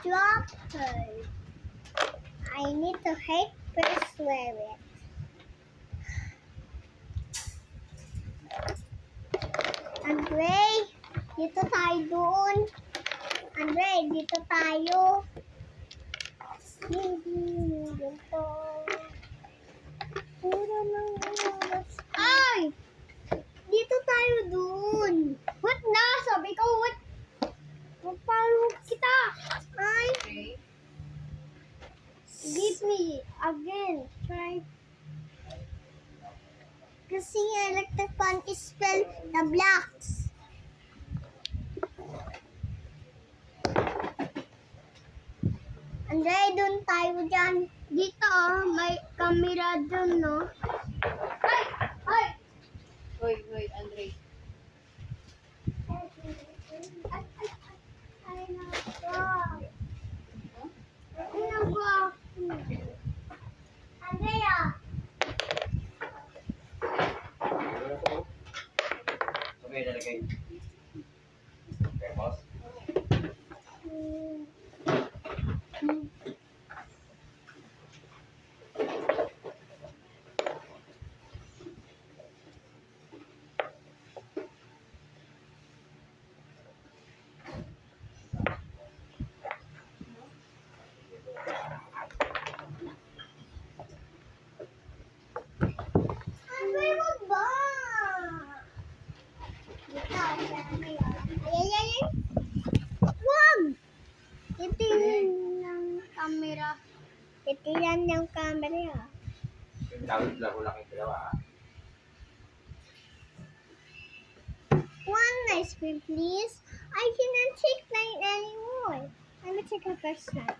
drop her. I need to help her swear it. Andre, dito tayo doon. Andre, dito tayo. Dito. Puro ng oras. Ay! Dito tayo doon. What na? Sabi ko, what? Magpalo kita. Ay. Okay. Give me again. Try. Kasi electric fan is spell the blocks. Andre, doon tayo dyan. Dito, may camera doon, no? Ay! Ay! Hoy, Andre. Ay, nako. Ay, nako. Andrea! Okay, nalagay. Okay, boss. Andre, wag ba? Dito, ay, ay, ay. Wag! Titingnan ng camera. Titingnan ng camera. Tawid lang ulang yung dalawa. One ice cream, please. I cannot take mine anymore. Let me take a first one.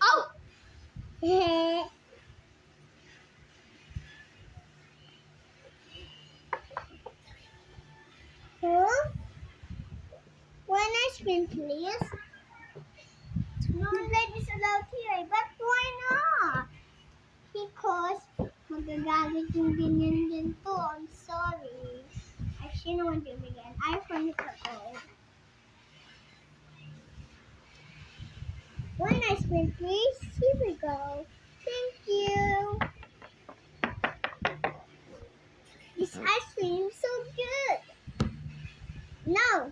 Oh! Huh? One ice cream, please. No light is allowed here, but why not? Because magagalit yung ganyan din to. I'm sorry. I shouldn't want to do it again. I find it old. One ice cream, please. Here we go. Thank you. This ice cream is so good. No.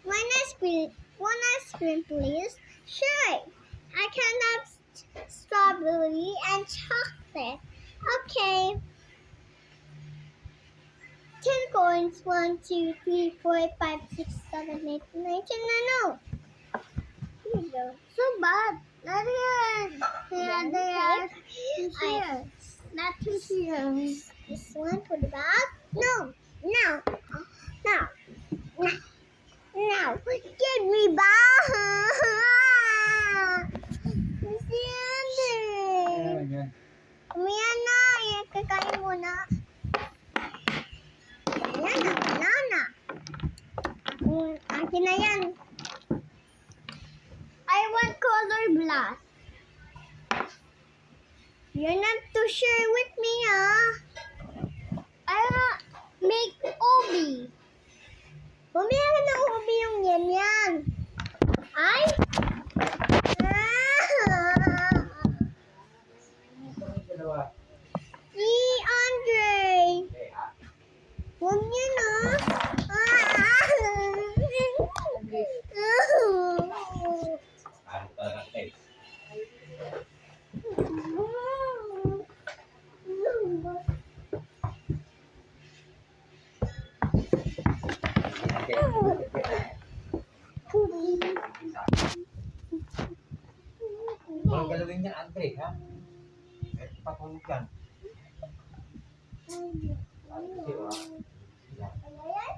One ice cream, please. Sure. I can have strawberry and chocolate. Okay. 10 coins. 1, 2, 3, 4, 5, 6, 7, 8, 9, 10. No. Here you go. So bad. Not good. Here. Not too serious. This one for the back. No. No. No. No. No. Give me back. Kasi yan. Umiyan na. Kakain mo na. Ayan na. Wala na. Akin na yan. I want color black. You're not too sure with me, huh? I want make ubi. Bumili ka ng ubi yung yan. Ay! Dalawa. Andre! Okay, ha? Huwag niyo na. Ano talaga tayo? Okay. Walang galawin niya, Andre, ha? Eh, patulog yan. Ano kasi, ha? Yan.